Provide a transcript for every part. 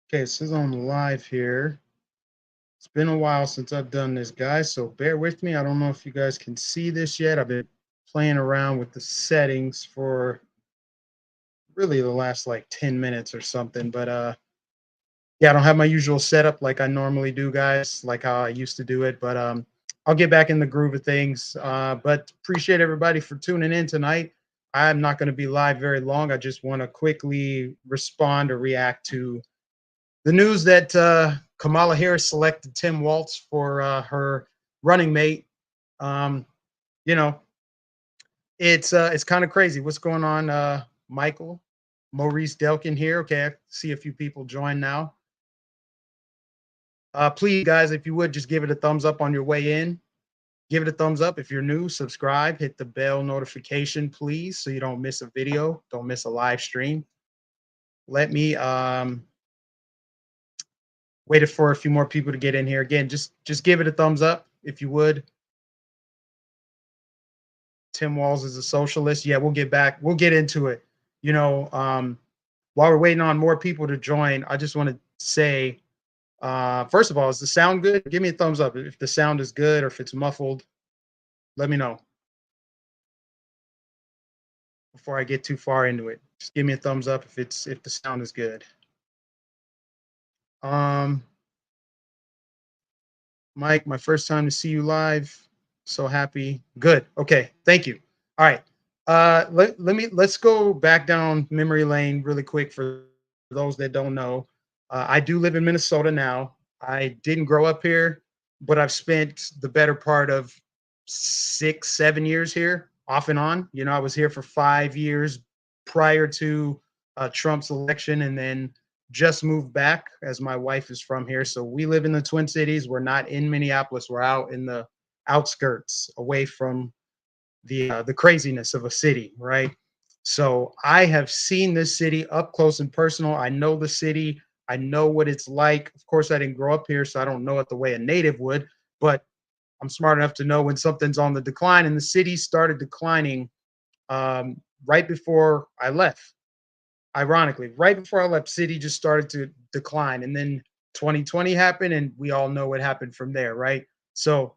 Okay, it says on live here. It's been a while since I've done this, guys, so bear with me. I don't know if you guys can see this yet. I've been playing around with the settings for really the last like 10 minutes or something, but yeah, I don't have my usual setup like I normally do, guys, like how I used to do it, but I'll get back in the groove of things. But appreciate everybody for tuning in tonight. I'm not going to be live very long. I just want to quickly respond or react to the news that Kamala Harris selected Tim Walz for her running mate. Um, you know, it's kind of crazy. What's going on, Michael? Maurice Delkin here. Okay, I see a few people join now. Please, guys, if you would just give it a thumbs up on your way in. Give it a thumbs up if you're new. Subscribe. Hit the bell notification, please, so you don't miss a video. Don't miss a live stream. Let me waited for a few more people to get in here. Again, just give it a thumbs up if you would. Tim Walz is a socialist. Yeah, we'll get back. We'll get into it. You know, while we're waiting on more people to join, I just want to say, first of all, is the sound good? Give me a thumbs up if the sound is good or if it's muffled. Let me know before I get too far into it. Just give me a thumbs up if the sound is good. Um, Mike, my first time to see you live. So happy. Good. Okay. Thank you. All right. Let's go back down memory lane really quick for those that don't know. I do live in Minnesota now. I didn't grow up here, but I've spent the better part of 6, 7 years here off and on. You know, I was here for 5 years prior to Trump's election, and then just moved back as my wife is from here. So we live in the Twin Cities. We're not in Minneapolis. We're out in the outskirts, away from the craziness of a city, right? So I have seen this city up close and personal. I know the city. I know what it's like. Of course, I didn't grow up here, so I don't know it the way a native would. But I'm smart enough to know when something's on the decline. And the city started declining right before I left. Ironically, right before I left, city just started to decline, and then 2020 happened, and we all know what happened from there, right? So,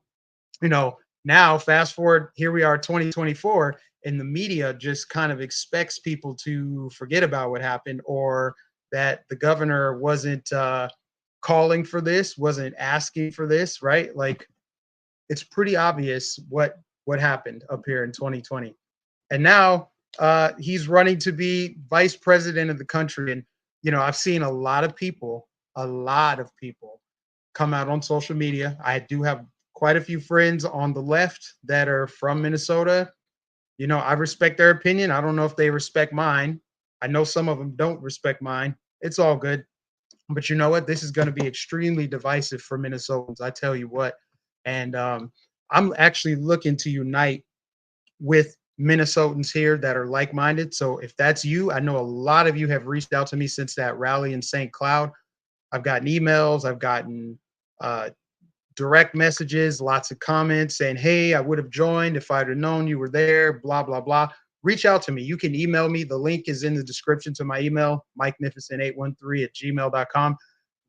you know, now fast forward, here we are, 2024, and the media just kind of expects people to forget about what happened, or that the governor wasn't calling for this, wasn't asking for this, right? Like, it's pretty obvious what happened up here in 2020. And now he's running to be vice president of the country. And you know, I've seen a lot of people come out on social media. I do have quite a few friends on the left that are from Minnesota. You know, I respect their opinion. I don't know if they respect mine. I know some of them don't respect mine. It's all good. But you know what? This is going to be extremely divisive for Minnesotans. I tell you what. And I'm actually looking to unite with Minnesotans here that are like-minded. So if that's you, I know a lot of you have reached out to me since that rally in St. Cloud. I've gotten emails, I've gotten direct messages, lots of comments saying, hey, I would have joined if I'd have known you were there, blah, blah, blah. Reach out to me. You can email me. The link is in the description to my email, mikenificent813@gmail.com.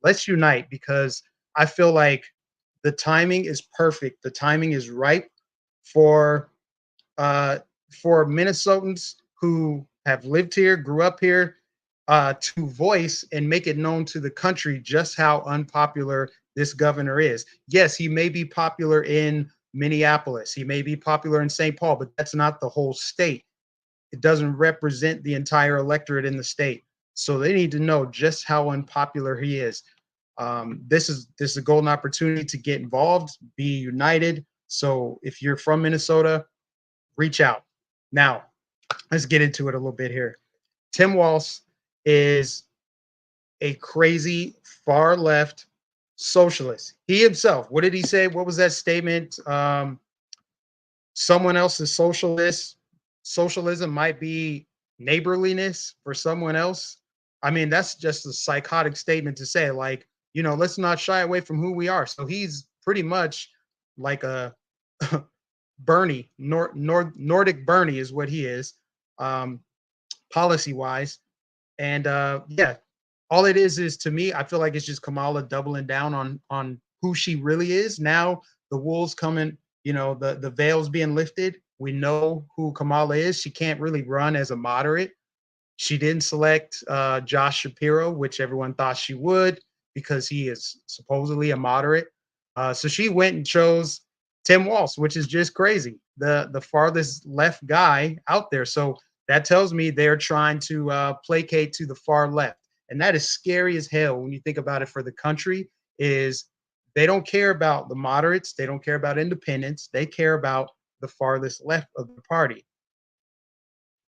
Let's unite, because I feel like the timing is perfect. The timing is ripe for uh, for Minnesotans who have lived here, grew up here, to voice and make it known to the country just how unpopular this governor is. Yes, he may be popular in Minneapolis, he may be popular in St. Paul, but that's not the whole state. It doesn't represent the entire electorate in the state. So they need to know just how unpopular he is. This is a golden opportunity to get involved, be united. So if you're from Minnesota, reach out. Now, let's get into it a little bit here. Tim Walz is a crazy far left socialist. He himself, what did he say? What was that statement? Someone else's socialism might be neighborliness for someone else. I mean, that's just a psychotic statement to say. Like, you know, let's not shy away from who we are. So he's pretty much like a Bernie, Nordic Bernie is what he is, policy wise. And yeah, all it is to me, I feel like it's just Kamala doubling down on who she really is. Now the wolves coming, the veil's being lifted. We know who Kamala is. She can't really run as a moderate. She didn't select Josh Shapiro, which everyone thought she would because he is supposedly a moderate. So she went and chose Tim Walz, which is just crazy. The farthest left guy out there. So that tells me they're trying to placate to the far left, and that is scary as hell when you think about it for the country. Is they don't care about the moderates, they don't care about independents, they care about the farthest left of the party,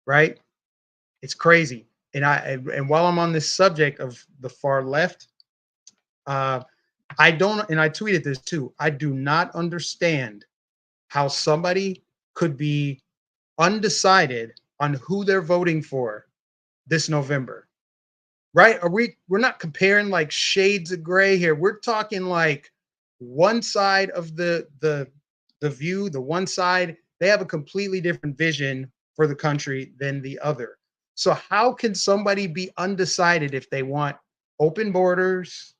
right? It's crazy. And while I'm on this subject of the far left, uh, I don't, and I tweeted this too. I do not understand how somebody could be undecided on who they're voting for this November. Right? We're not comparing like shades of gray here. We're talking like one side of the view, the one side, they have a completely different vision for the country than the other. So how can somebody be undecided if they want open borders,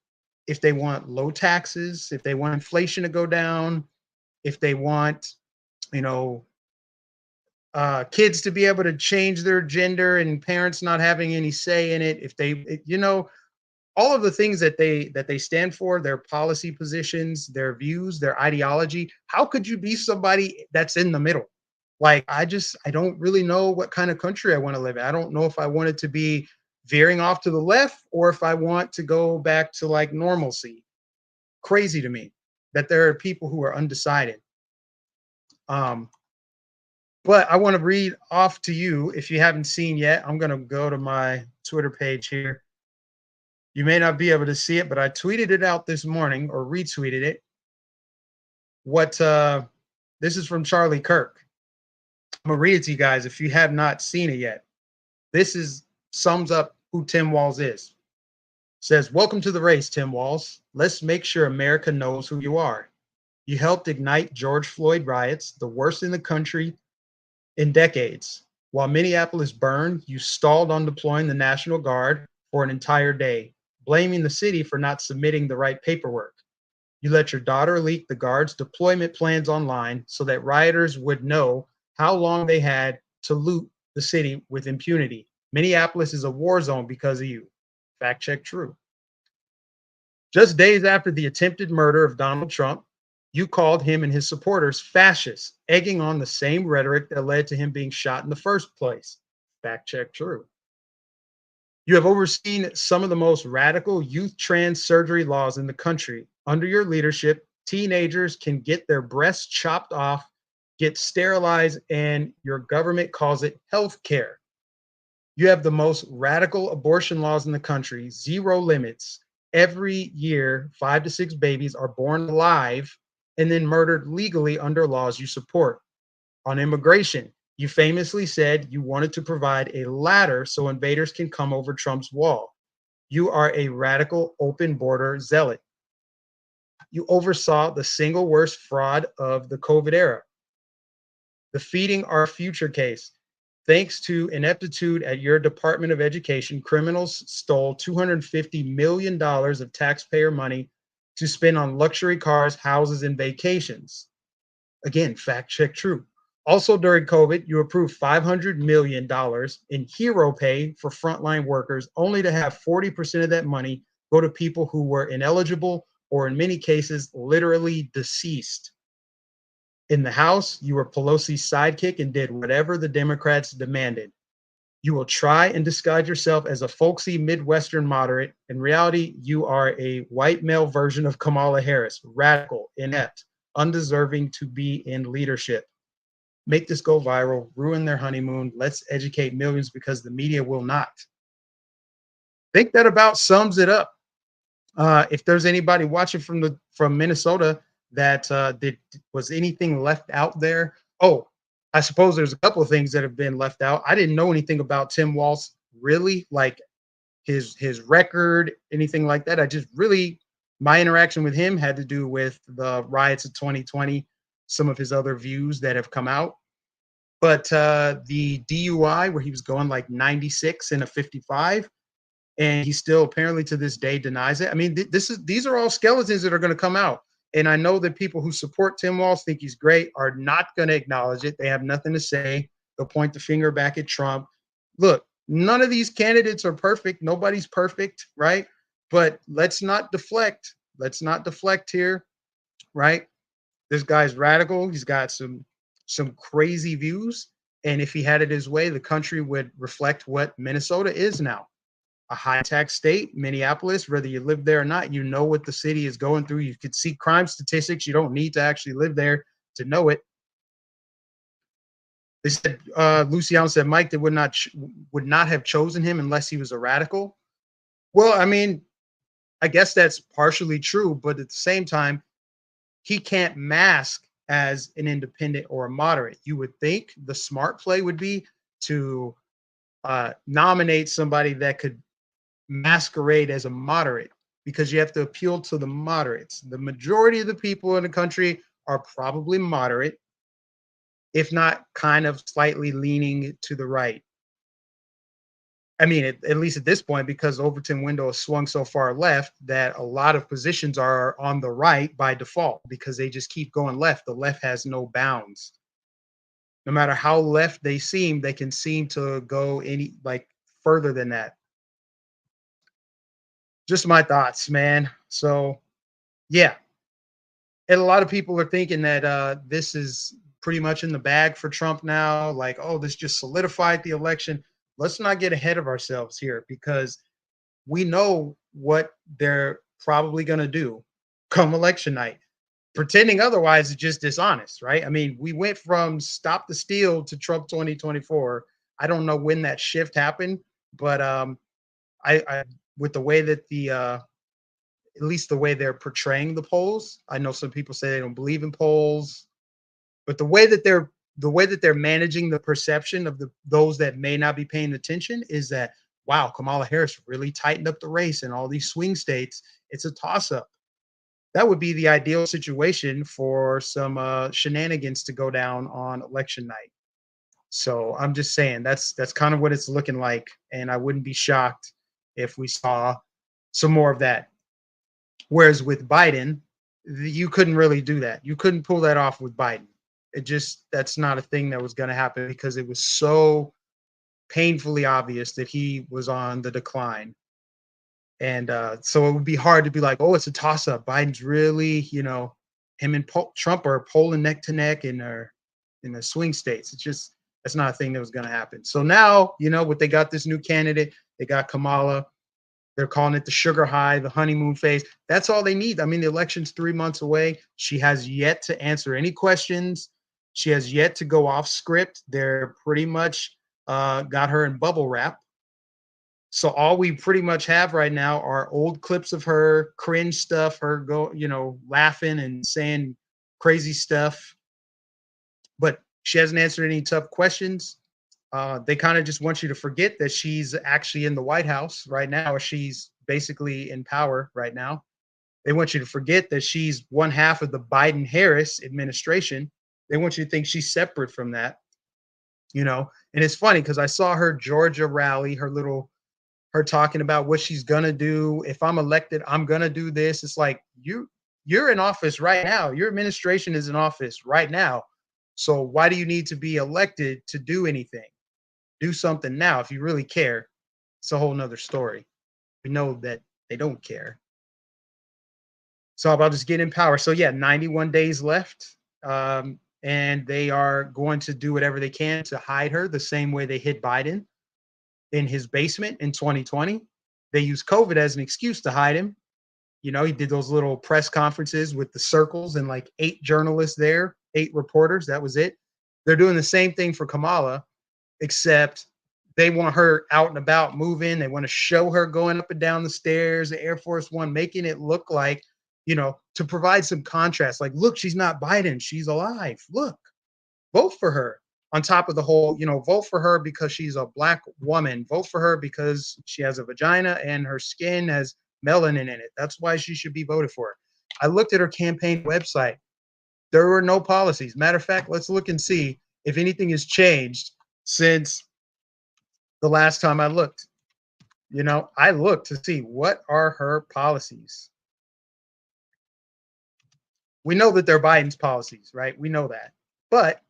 if they want low taxes, if they want inflation to go down, if they want, you know, kids to be able to change their gender and parents not having any say in it, if all of the things that they stand for, their policy positions, their views, their ideology. How could you be somebody that's in the middle? Like I don't really know what kind of country I want to live in. I don't know if I want it to be veering off to the left or if I want to go back to like normalcy. Crazy to me that there are people who are undecided. Um, but I want to read off to you if you haven't seen yet. I'm going to go to my Twitter page here. You may not be able to see it, but I tweeted it out this morning or retweeted it. What This is from Charlie Kirk. I'm gonna read it to you guys if you have not seen it yet. This is sums up who Tim Walz is. Says, "Welcome to the race, Tim Walz. Let's make sure America knows who you are. You helped ignite George Floyd riots, the worst in the country in decades. While Minneapolis burned, you stalled on deploying the National Guard for an entire day, blaming the city for not submitting the right paperwork. You let your daughter leak the Guard's deployment plans online so that rioters would know how long they had to loot the city with impunity. Minneapolis is a war zone because of you." Fact check true. Just days after the attempted murder of Donald Trump, you called him and his supporters fascists, egging on the same rhetoric that led to him being shot in the first place. Fact check true. You have overseen some of the most radical youth trans surgery laws in the country. Under your leadership, teenagers can get their breasts chopped off, get sterilized, and your government calls it health care. You have the most radical abortion laws in the country, zero limits. Every year, 5 to 6 babies are born alive and then murdered legally under laws you support. On immigration, you famously said you wanted to provide a ladder so invaders can come over Trump's wall. You are a radical open border zealot. You oversaw the single worst fraud of the COVID era, the Feeding Our Future case. Thanks to ineptitude at your Department of Education, criminals stole $250 million of taxpayer money to spend on luxury cars, houses, and vacations. Again, fact check true. Also during COVID, you approved $500 million in hero pay for frontline workers, only to have 40% of that money go to people who were ineligible or in many cases, literally deceased. In the House, you were Pelosi's sidekick and did whatever the Democrats demanded. You will try and disguise yourself as a folksy Midwestern moderate. In reality, you are a white male version of Kamala Harris, radical, inept, undeserving to be in leadership. Make this go viral, ruin their honeymoon. Let's educate millions because the media will not. I think that about sums it up. If there's anybody watching from Minnesota that was anything left out there. Oh, I suppose there's a couple of things that have been left out. I didn't know anything about Tim Walz, really, like his record, anything like that. I just really, my interaction with him had to do with the riots of 2020, some of his other views that have come out. But the DUI where he was going like 96 in a 55, and he still apparently to this day denies it. I mean, these are all skeletons that are going to come out. And I know that people who support Tim Walz think he's great are not going to acknowledge it. They have nothing to say. They'll point the finger back at Trump. Look, none of these candidates are perfect. Nobody's perfect, right? But let's not deflect. Let's not deflect here, right? This guy's radical. He's got some crazy views. And if he had it his way, the country would reflect what Minnesota is now. A high tax state, Minneapolis, whether you live there or not, you know what the city is going through. You could see crime statistics. You don't need to actually live there to know it. They said Luciano said Mike they would not have chosen him unless he was a radical. Well, I mean, I guess that's partially true, but at the same time, he can't mask as an independent or a moderate. You would think the smart play would be to nominate somebody that could masquerade as a moderate, because you have to appeal to the moderates. The majority of the people in the country are probably moderate, if not kind of slightly leaning to the right. I mean, at least at this point, because Overton window has swung so far left that a lot of positions are on the right by default because they just keep going left. The left has no bounds. No matter how left they can seem to go any like further than that. Just my thoughts, man. So, yeah. And a lot of people are thinking that this is pretty much in the bag for Trump now. Like, oh, this just solidified the election. Let's not get ahead of ourselves here because we know what they're probably going to do come election night. Pretending otherwise is just dishonest, right? I mean, we went from stop the steal to Trump 2024. I don't know when that shift happened, but I with the way that at least the way they're portraying the polls. I know some people say they don't believe in polls, but the way that they're managing the perception of those that may not be paying attention is that wow, Kamala Harris really tightened up the race in all these swing states. It's a toss up. That would be the ideal situation for some shenanigans to go down on election night. So I'm just saying that's kind of what it's looking like, and I wouldn't be shocked if we saw some more of that. Whereas with Biden, you couldn't really do that. You couldn't pull that off with Biden. That's not a thing that was going to happen because it was so painfully obvious that he was on the decline. And so it would be hard to be like, oh, it's a toss up. Biden's really, him and Trump are polling neck to neck in the swing states. That's not a thing that was going to happen. So now, what they got this new candidate, they got Kamala. They're calling it the sugar high, the honeymoon phase. That's all they need. I mean, the election's 3 months away. She has yet to answer any questions. She has yet to go off script. They're pretty much got her in bubble wrap. So all we pretty much have right now are old clips of her, cringe stuff, her laughing and saying crazy stuff. But she hasn't answered any tough questions. They kind of just want you to forget that she's actually in the White House right now, or she's basically in power right now. They want you to forget that she's one half of the Biden-Harris administration. They want you to think she's separate from that, And it's funny because I saw her Georgia rally, her talking about what she's gonna do. If I'm elected, I'm gonna do this. It's like you're in office right now. Your administration is in office right now. So why do you need to be elected to do anything? Do something now if you really care. It's a whole nother story. We know that they don't care. It's all about just getting in power. So yeah, 91 days left. And they are going to do whatever they can to hide her the same way they hid Biden in his basement in 2020. They used COVID as an excuse to hide him. He did those little press conferences with the circles and like 8 journalists there, 8 reporters. That was it. They're doing the same thing for Kamala, except they want her out and about moving. They want to show her going up and down the stairs, the Air Force One, making it look like, to provide some contrast. Like, look, she's not Biden. She's alive. Look, vote for her. On top of the whole, vote for her because she's a black woman. Vote for her because she has a vagina and her skin has melanin in it. That's why she should be voted for. I looked at her campaign website. There were no policies. Matter of fact, let's look and see if anything has changed since the last time I looked. I look to see what are her policies. We know that they're Biden's policies, right? We know that. But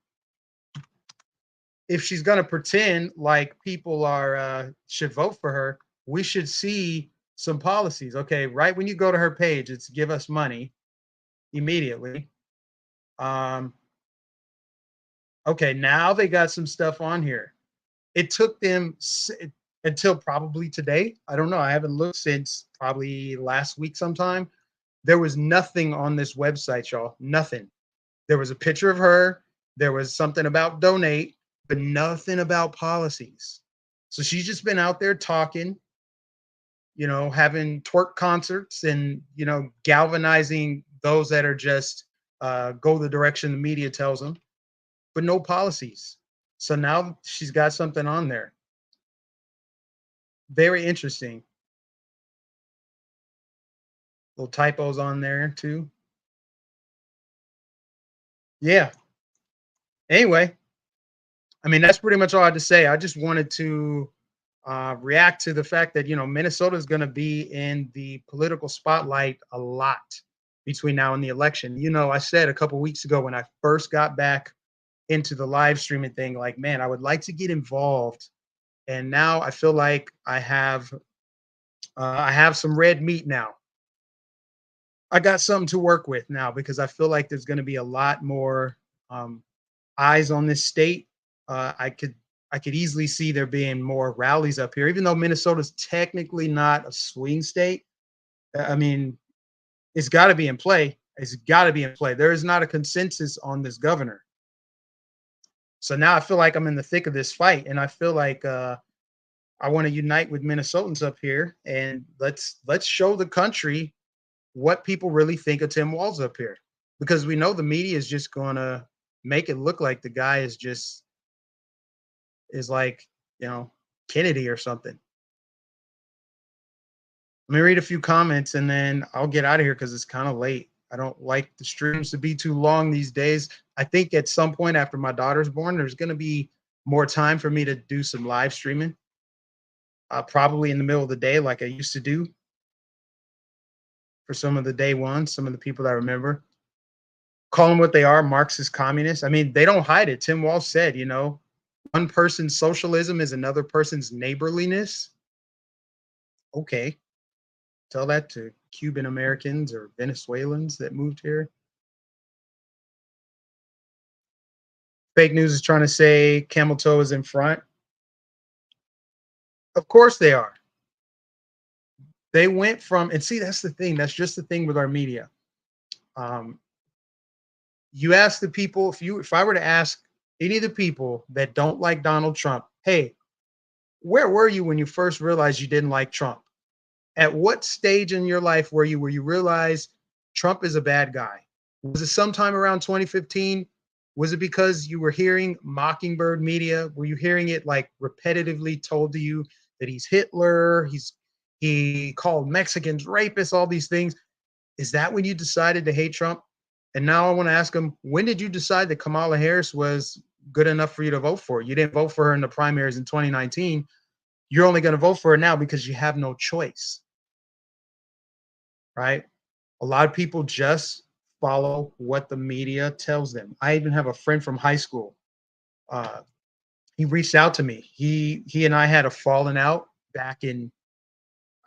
if she's going to pretend like people are should vote for her, we should see some policies. Okay, right when you go to her page, it's give us money immediately. Um, okay, now they got some stuff on here. It took them until probably today. I don't know. I haven't looked since probably last week sometime. There was nothing on this website, y'all. Nothing. There was a picture of her. There was something about donate, but nothing about policies. So she's just been out there talking, having twerk concerts and, galvanizing those that are just go the direction the media tells them, but no policies. So now she's got something on there. Very interesting. Little typos on there too. Yeah. Anyway, I mean, that's pretty much all I had to say. I just wanted to react to the fact that Minnesota is going to be in the political spotlight a lot between now and the election. I said a couple weeks ago when I first got back into the live streaming thing, like, man, I would like to get involved, and now I feel like I have some red meat now. I got something to work with now because I feel like there's going to be a lot more um, eyes on this state. I could easily see there being more rallies up here, even though Minnesota's technically not a swing state. I mean, it's got to be in play. It's got to be in play. There is not a consensus on this governor. So now I feel like I'm in the thick of this fight, and I feel like I want to unite with Minnesotans up here, and let's show the country what people really think of Tim Walz up here, because we know the media is just going to make it look like the guy is like, Kennedy or something. Let me read a few comments and then I'll get out of here because it's kind of late. I don't like the streams to be too long these days. I think at some point after my daughter's born, there's going to be more time for me to do some live streaming, probably in the middle of the day, like I used to do for some of the day ones, some of the people that I remember. Call them what they are, Marxist communists. I mean, they don't hide it. Tim Walz said, one person's socialism is another person's neighborliness. Okay. Tell that to Cuban Americans or Venezuelans that moved here. Fake news is trying to say Camel Toe is in front. Of course they are. They went from, and see, that's the thing. That's just the thing with our media. Um, you ask the people, if I were to ask any of the people that don't like Donald Trump, hey, where were you when you first realized you didn't like Trump? At what stage in your life were you where you realized Trump is a bad guy? Was it sometime around 2015? Was it because you were hearing Mockingbird media? Were you hearing it like repetitively told to you that he's Hitler? He called Mexicans rapists, all these things. Is that when you decided to hate Trump? And now I want to ask him, when did you decide that Kamala Harris was good enough for you to vote for? You didn't vote for her in the primaries in 2019. You're only going to vote for her now because you have no choice, right? A lot of people just follow what the media tells them. I even have a friend from high school. Uh, he reached out to me. He and I had a falling out back in,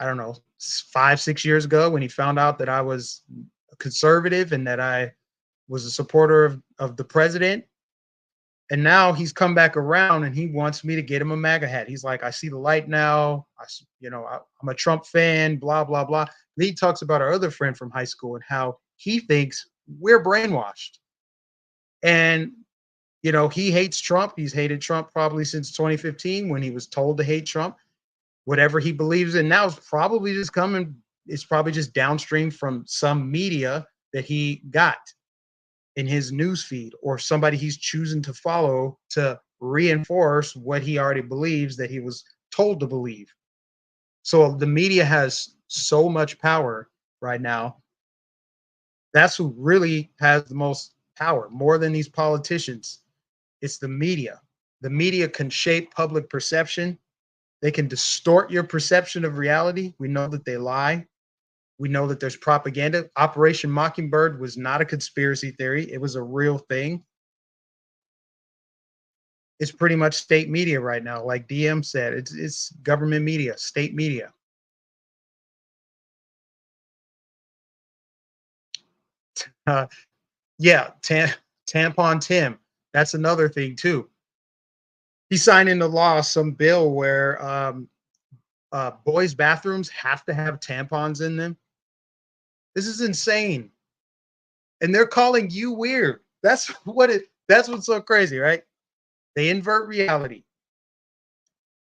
I don't know, 5, 6 years ago when he found out that I was a conservative and that I was a supporter of the president. And now he's come back around and he wants me to get him a MAGA hat. He's like, I see the light now. I'm a Trump fan, blah, blah, blah. And he talks about our other friend from high school and how he thinks we're brainwashed. And, he hates Trump. He's hated Trump probably since 2015 when he was told to hate Trump. Whatever he believes in now is probably just coming. It's probably just downstream from some media that he got in his news feed or somebody he's choosing to follow to reinforce what he already believes that he was told to believe. So the media has so much power right now. That's who really has the most power, more than these politicians. It's the media. The media can shape public perception. They can distort your perception of reality. We know that they lie. We know that there's propaganda. Operation Mockingbird was not a conspiracy theory, it was a real thing. It's pretty much state media right now. Like DM said, it's government media, state media. Uh, yeah, tampon Tim. That's another thing too. He signed into law some bill where boys' bathrooms have to have tampons in them. This is insane, and they're calling you weird. That's what it. That's what's so crazy, right? They invert reality.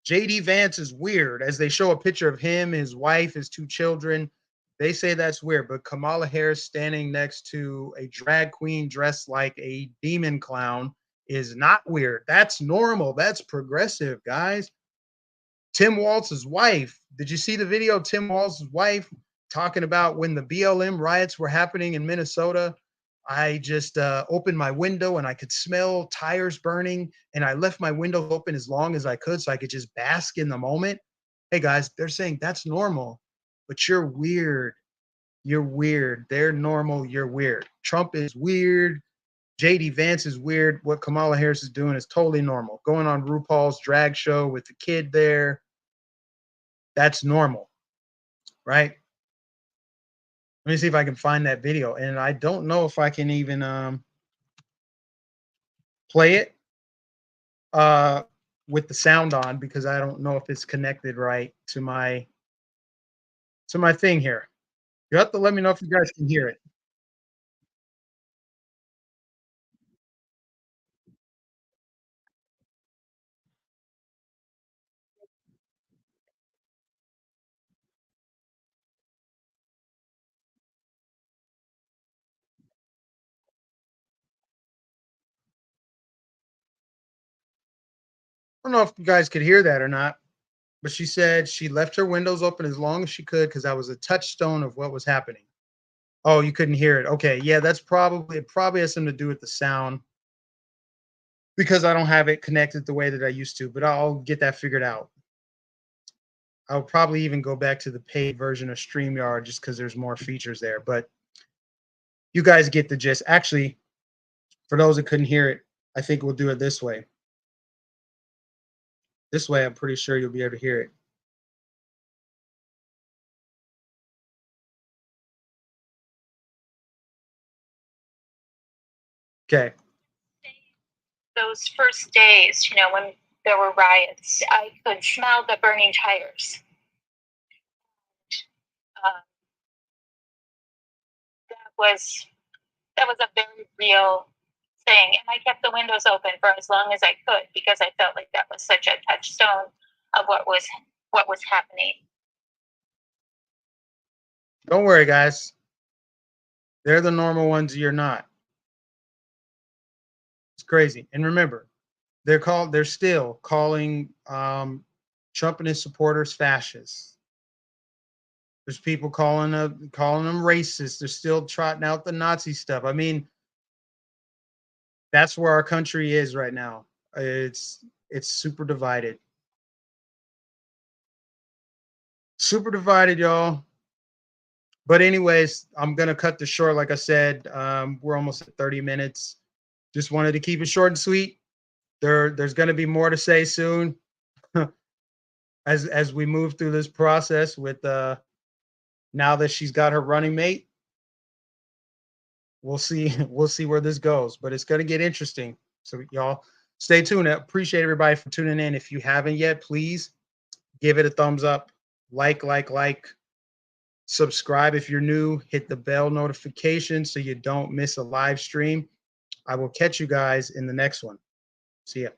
JD Vance is weird as they show a picture of him, his wife, his two children. They say that's weird, but Kamala Harris standing next to a drag queen dressed like a demon clown is not weird. That's normal. That's progressive, guys. Tim Walz's wife. Did you see the video of Tim Walz's wife talking about when the BLM riots were happening in Minnesota? I just opened my window and I could smell tires burning, and I left my window open as long as I could so I could just bask in the moment. Hey guys, they're saying that's normal, but you're weird. You're weird. They're normal. You're weird. Trump is weird. JD Vance is weird. What Kamala Harris is doing is totally normal. Going on RuPaul's drag show with the kid there, that's normal, right? Let me see if I can find that video. And I don't know if I can even play it uh, with the sound on because I don't know if it's connected right to my thing here. You have to let me know if you guys can hear it. I don't know if you guys could hear that or not, but she said she left her windows open as long as she could because that was a touchstone of what was happening. Oh, you couldn't hear it. Okay, yeah, that's probably it. Probably has something to do with the sound because I don't have it connected the way that I used to. But I'll get that figured out. I'll probably even go back to the paid version of StreamYard just because there's more features there. But you guys get the gist. Actually, for those that couldn't hear it, I think we'll do it this way. This way, I'm pretty sure you'll be able to hear it. Okay. Those first days, when there were riots, I could smell the burning tires. Um, that was that was a very real thing, and I kept the windows open for as long as I could because I felt like that was such a touchstone of what was happening. Don't worry, guys. They're the normal ones. You're not. It's crazy. And remember, they're still calling Trump and his supporters fascists. There's people calling them racist. They're still trotting out the Nazi stuff. I mean, that's where our country is right now. It's super divided. Super divided, y'all. But anyways, I'm gonna cut this short. Like I said, we're almost at 30 minutes. Just wanted to keep it short and sweet. There's gonna be more to say soon as we move through this process with now that she's got her running mate. We'll see we'll see where this goes, but it's gonna get interesting. So y'all stay tuned. I appreciate everybody for tuning in. If you haven't yet, please give it a thumbs up, like. Subscribe if you're new, hit the bell notification so you don't miss a live stream. I will catch you guys in the next one. See ya.